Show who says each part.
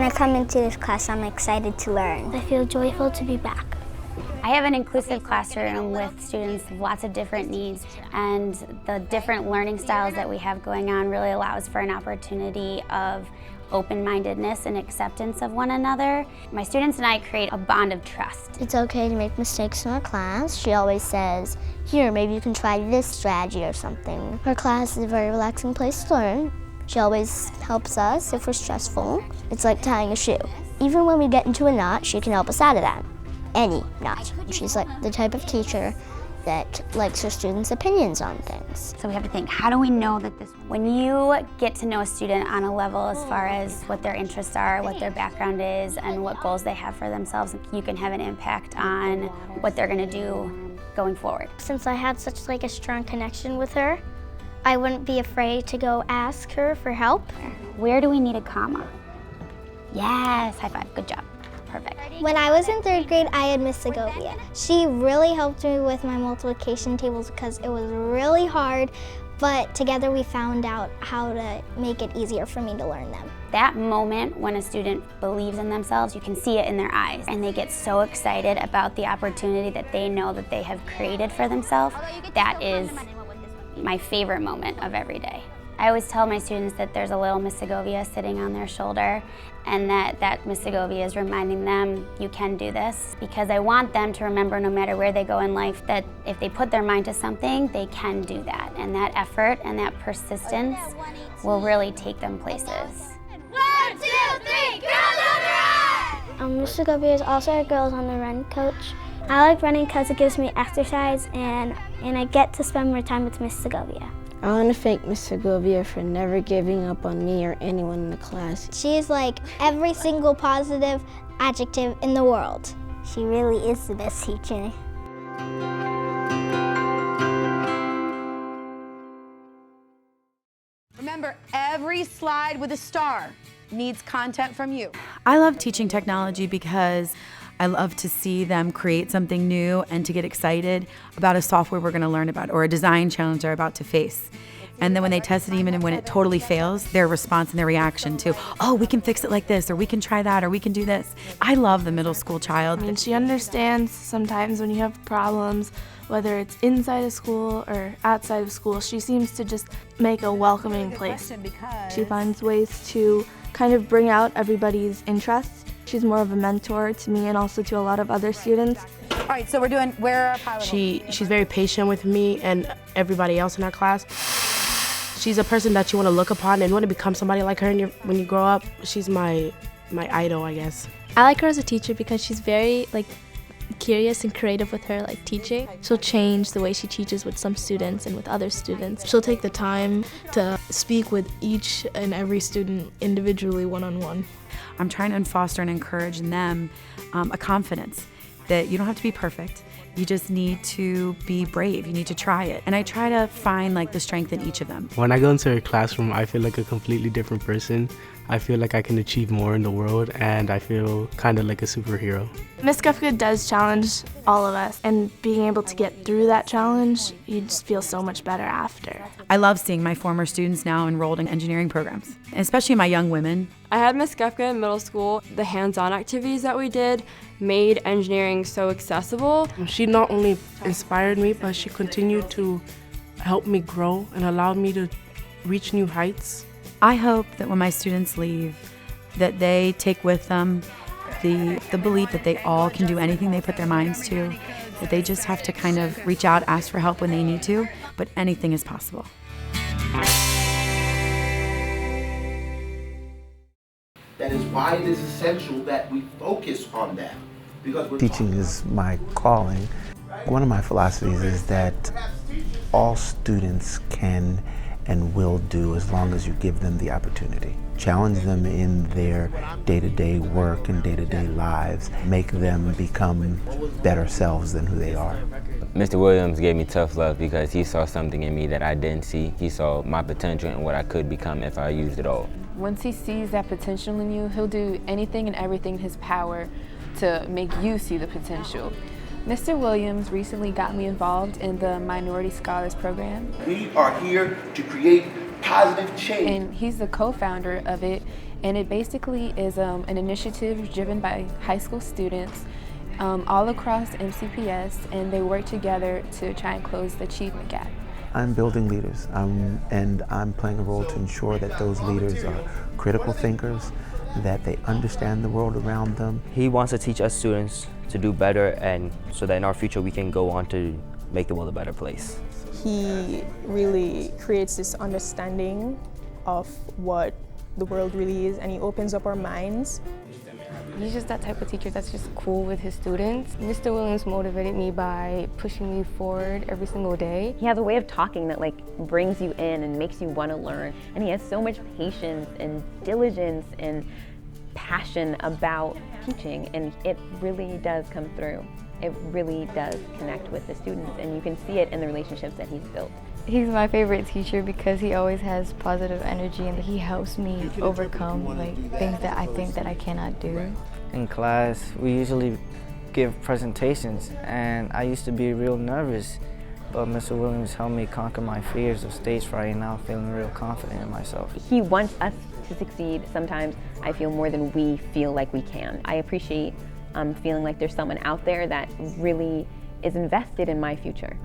Speaker 1: I come into this class, I'm excited to learn. I feel joyful to be back.
Speaker 2: I have an inclusive classroom with students with lots of different needs, and the different learning styles that we have going on really allows for an opportunity of open-mindedness and acceptance of one another. My students and I create a bond of trust.
Speaker 1: It's okay to make mistakes in our class. She always says, here, maybe you can try this strategy or something. Her class is a very relaxing place to learn. She always helps us if we're stressful. It's like tying a shoe. Even when we get into a knot, she can help us out of that. Any knot. She's like the type of teacher that likes her students' opinions on things.
Speaker 2: So we have to think, how do we know that this, when you get to know a student on a level as far as what their interests are, what their background is, and what goals they have for themselves, you can have an impact on what they're gonna do going forward.
Speaker 1: Since I had such a strong connection with her, I wouldn't be afraid to go ask her for help.
Speaker 2: Where do we need a comma? Yes, high five, good job. Perfect.
Speaker 1: When I was in 3rd grade, I had Miss Segovia. She really helped me with my multiplication tables because it was really hard, but together we found out how to make it easier for me to learn them.
Speaker 2: That moment when a student believes in themselves, you can see it in their eyes, and they get so excited about the opportunity that they know that they have created for themselves. That is my favorite moment of every day. I always tell my students that there's a little Miss Segovia sitting on their shoulder, and that Miss Segovia is reminding them, you can do this, because I want them to remember, no matter where they go in life, that if they put their mind to something, they can do that. And that effort and that persistence will really take them places.
Speaker 3: 1, 2, 3, Girls on the Run!
Speaker 1: Miss Segovia is also our Girls on the Run coach. I like running because it gives me exercise, and I get to spend more time with Miss Segovia.
Speaker 4: I want to thank Miss Segovia for never giving up on me or anyone in the class.
Speaker 1: She's like every single positive adjective in the world. She really is the best teacher.
Speaker 5: Remember, every slide with a star needs content from you.
Speaker 6: I love teaching technology because I love to see them create something new and to get excited about a software we're going to learn about or a design challenge they're about to face. And then when they test it, even when it totally fails, their response and their reaction to, oh, we can fix it like this, or we can try that, or we can do this. I love the middle school child.
Speaker 7: I mean, she understands sometimes when you have problems, whether it's inside of school or outside of school, she seems to just make a welcoming place. She finds ways to kind of bring out everybody's interests. She's more of a mentor to me and also to a lot of other students.
Speaker 5: All right, so where are our pilot?
Speaker 8: She's very patient with me and everybody else in our class. She's a person that you want to look upon and want to become somebody like her when you grow up. She's my idol, I guess.
Speaker 9: I like her as a teacher because she's very curious and creative with her teaching. She'll change the way she teaches with some students and with other students. She'll take the time to speak with each and every student individually, one-on-one.
Speaker 6: I'm trying to foster and encourage in them a confidence that you don't have to be perfect. You just need to be brave. You need to try it. And I try to find the strength in each of them.
Speaker 10: When I go into her classroom, I feel like a completely different person. I feel like I can achieve more in the world, and I feel kind of like a superhero.
Speaker 7: Miss Skufca does challenge all of us, and being able to get through that challenge, you just feel so much better after.
Speaker 6: I love seeing my former students now enrolled in engineering programs, especially my young women.
Speaker 11: I had Miss Skufca in middle school. The hands-on activities that we did made engineering so accessible.
Speaker 8: She not only inspired me, but she continued to help me grow and allow me to reach new heights.
Speaker 6: I hope that when my students leave, that they take with them the belief that they all can do anything they put their minds to, that they just have to kind of reach out, ask for help when they need to, but anything is possible.
Speaker 12: That is why it is essential that we focus on them. Because
Speaker 13: teaching is my calling. One of my philosophies is that all students can and will do as long as you give them the opportunity. Challenge them in their day-to-day work and day-to-day lives. Make them become better selves than who they are.
Speaker 14: Mr. Williams gave me tough love because he saw something in me that I didn't see. He saw my potential and what I could become if I used it all.
Speaker 11: Once he sees that potential in you, he'll do anything and everything in his power to make you see the potential. Mr. Williams recently got me involved in the Minority Scholars Program.
Speaker 12: We are here to create positive change.
Speaker 11: And he's the co-founder of it, And it basically is an initiative driven by high school students all across MCPS, and they work together to try and close the achievement gap.
Speaker 13: I'm building leaders, and I'm playing a role to ensure that those leaders are critical thinkers, that they understand the world around them.
Speaker 15: He wants to teach us students to do better, and so that in our future we can go on to make the world a better place.
Speaker 16: He really creates this understanding of what the world really is, and he opens up our minds.
Speaker 17: He's just that type of teacher that's just cool with his students. Mr. Williams motivated me by pushing me forward every single day.
Speaker 18: He has a way of talking that brings you in and makes you want to learn. And he has so much patience and diligence and passion about teaching, and it really does come through. It really does connect with the students, and you can see it in the relationships that he's built.
Speaker 17: He's my favorite teacher because he always has positive energy and he helps me overcome things that I think that I cannot do.
Speaker 19: In class, we usually give presentations, and I used to be real nervous, but Mr. Williams helped me conquer my fears of stage fright, and now I'm feeling real confident in myself.
Speaker 18: He wants us to succeed. Sometimes I feel more than we feel like we can. I appreciate feeling like there's someone out there that really is invested in my future.